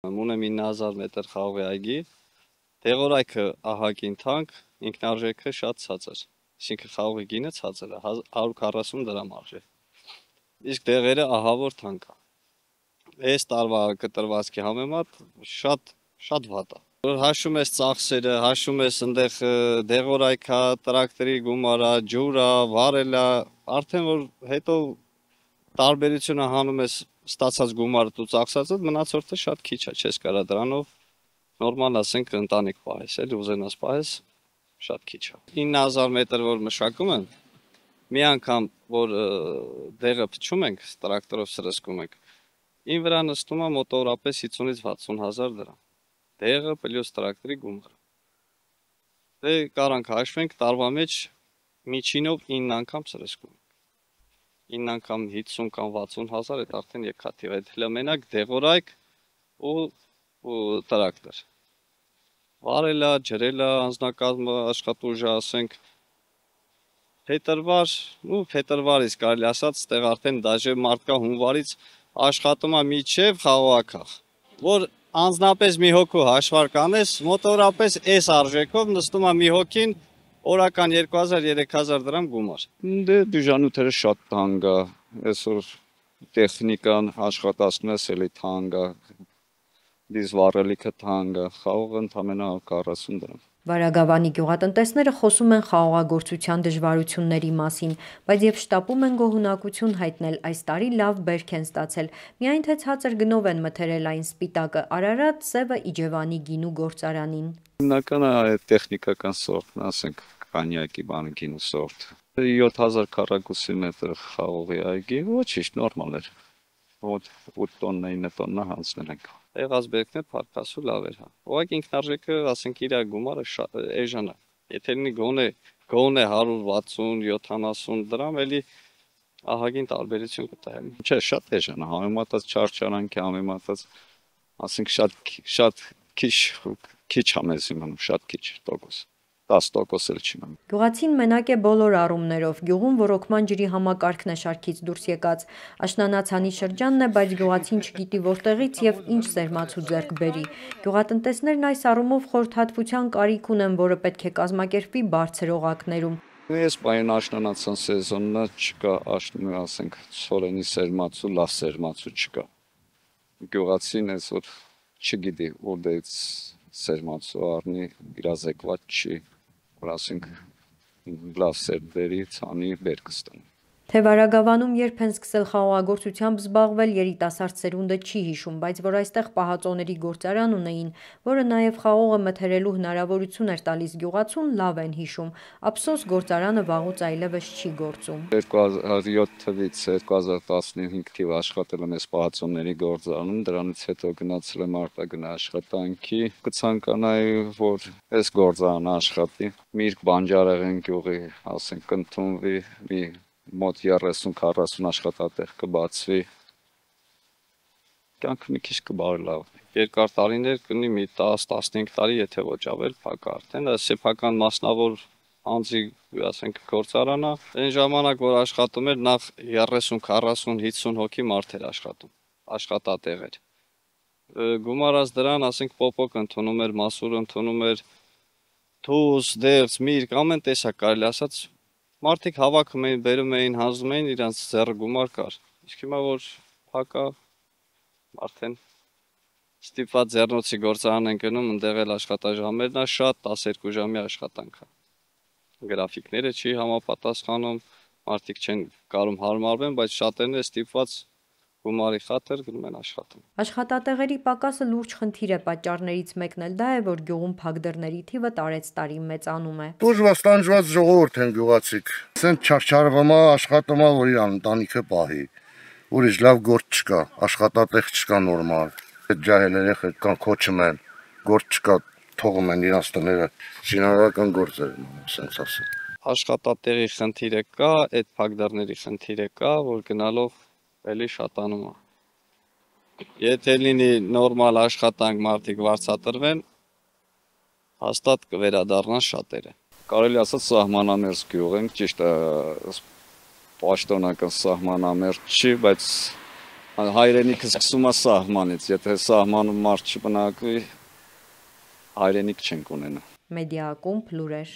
Ունեմ 9000 մետր խաղողի այգի, տեղորայքը ահագին թանկ, ինքնարժեքը շատ ցածր, այսինքն խաղողի գինը ցածր է, 140 դրամ արժե, իսկ տեղերը ահավոր թանկ է, այս տարվա կտրվածքի համեմատ շատ վատ է, որ հաշում ես ծախսերը, հաշում ես ընդեղ դեղորայքա, տրակտորի գումարա, ջուրա, վարելա, արդեն որ հետո տարբերությունը հանում ես ստացած գումարը ու ծախսածը, մնացորդը շատ քիչ է, չես կարա դրանով նորմալ ասենք ընտանիք պահես, էլի ուզենաս պահես, շատ քիչ է։ 9000 մետր որ մշակում են, մի անգամ որ դեղը փչում ենք, տրակտորով սրսկում ենք, ին վրա նստում է մոտավորապես 50-ից 60 հազար դրամ։ Դեղը պլյուս տրակտորի գումարը։ Դե կարանք հաշվենք տարվա մեջ միջինով 9 անգամ սրսկում ենք։ 9 անգամ 50 կամ 60 հազար, այդ արդեն եկաթիվ, այդ հլը մենակ դեղորայք ու տրակտոր։ Վարելա, ջրելա, անձնակազմը, աշխատուժը, ասենք, փետրվարից կարելի ասած, ստեղ արդեն դաժե մարտկա հունվարից աշխատում է միջև խաղողակախ, որ անձնապես մի հոգու հաշվարկ անես, մոտավորապես այս արժեքով նստում է մի հոգին օրական 2000-3000 դրամ գումար։ Դե դյուժանութերը շատ թանկ է, այսօր տեխնիկան աշխատացնում ես էլի թանկ է, դիզվառելիքը թանկ է, խաղողը ընդամենը 40 դրամ։ Վարագավանի գյուղատնտեսները խոսում են խաղողագործության դժվարությունների մասին, բայց եւ շտապում են գոհունակություն հայտնել այս տարի լավ բերք են ստացել, միայն թե ցածր գնով են մթերել այն սպիտակը Արարատ, սևը Իջևանի գինու գործարանին։ Հիմնականը այդ տեխնիկական սորտն, ասենք կանյակի բանը գինու սորտ, 7000 քառակուսի մետր խաղողի այգի, ոչինչ նորմալ էր, 8 տոննա 9 տոննա հանձնել ենք։ Եղած բերքն է փառքասու լավ էր, ուղղակի ինքնարժեքը, ասենք իր գումարը էժան է, եթե լինի գոնե 160-70 դրամ, էլի ահագին տարբերություն կտա։ Չէ, շատ էժան է, համեմատած չարչարանքի, համեմատած, ասենք շատ քիչ է մեզի մնում, շատ քիչ տոկոս, 10% էլ չի մնում։ Գյուղացին մենակ է բոլոր առումներով, գյուղում ոռոգման ջրի համակարգն է շարքից դուրս եկած, աշնանացանի շրջանն է, բայց գյուղացին չգիտի որտեղից եւ ինչ սերմացու ձեռք բերի։ Գյուղատնտեսներն այս առումով խորհրդատվության կարիք ունեն, որը պետք է կազմակերպվի բարձր օղակներում։ Այս պահին աշնանացան սեզոնն չկա, ասենք ցորենի սերմացու, լավ սերմացու չկա։ Գյուղացին այսօր չգիտի որտեղից սերմացու առնի, իրազեկված չի, որ ասենք լավ սերմերի ցանի բերք ստանա։ Թե Վարագավանում երբ են սկսել խաղողագործությամբ զբաղվել, երիտասարդ սերունդը չի հիշում, բայց որ այստեղ պահածոների գործարան ունեին, որը նաև խաղողը մթերելու հնարավորություն էր տալիս գյուղացուն, լավ են հիշում։ Ափսոս գործարանը վաղուց այլևս չի գործում։ 2007 թվից 2015 թիվ աշխատել եմ այս պահածոների գործարանում, դրանից հետո գնացել եմ արտագնա աշխատանքի, կցանկանայի, որ այս գործարանը աշխատի, Միրգ Բանջարեղեն գյուղի, ասենք, ընդունվի, մոտ 30-40 աշխատատեղ կբացվի, կյանքը մի քիչ կբարելավ, երկար տարիներ կնի մի 10-15 տարի, եթե ոչ ավել, փակա արդեն, սեփական մասնավոր անձի, ասենք, գործարանա, այն ժամանակ, որ աշխատում էր, նախ 30-40-50 հոգի մարդ էր աշխատում, աշխատատեղեր, գումարած դրան, ասենք, պոպոկ ընդունում էր, մասուր ընդունում էր, թուս, դեղց, միրգ, ամեն տեսակ կարելի ասած, մարդիկ հավաքում էին, բերում էին, հանձնում էին, իրանց ձեռը գումար կար, իսկ հիմա որ փակա, արդեն ստիպված ձեռնոցի գործարան են գնում, ընդեղ էլ աշխատաժամերն է շատ, 12 ժամի աշխատանք է, գրաֆիկները չի համապատասխանում, մարդիկ չեն կարում հարմարվեն, բայց շատերն է ստիպված գումարի խաթր գնում են աշխատում։ Աշխատատեղերի պակասը լուրջ խնդիր է, պատճառներից մեկն էլ դա է, որ գյուղում փակդռների թիվը տարեց տարի մեծանում է։ Դժվար տանջված ժողովուրդ են գյուղացիք։ Սենց չարչարվամա աշխատում է, որ իր ընտանիքը պահի։ Ուրիշ լավ գործ չկա, աշխատատեղ չկա նորմալ։ Այդ ջահել երեխեք կան քոչում են, գործ չկա, թողում են իրանց տները, շինարարական գործեր են, սենց ասել։ Աշխատատեղի խնդիրը կա, այդ փակդռների խնդիրը կա, որ գնալով էլի շատանում է։ Եթե լինի նորմալ աշխատանք, մարդիկ վարձատրվեն, հաստատ կվերադառնան շատերը։ Կարելի ասած սահմանամերձ գյուղ ենք, ճիշտ է, պաշտոնական սահմանամերձ չի, բայց Հայրենիքը սկսում է սահմանից, եթե սահմանում մարդ չբնակվի, հայրենիք չենք ունենա։ Մեդիա ակումբ լուրեր։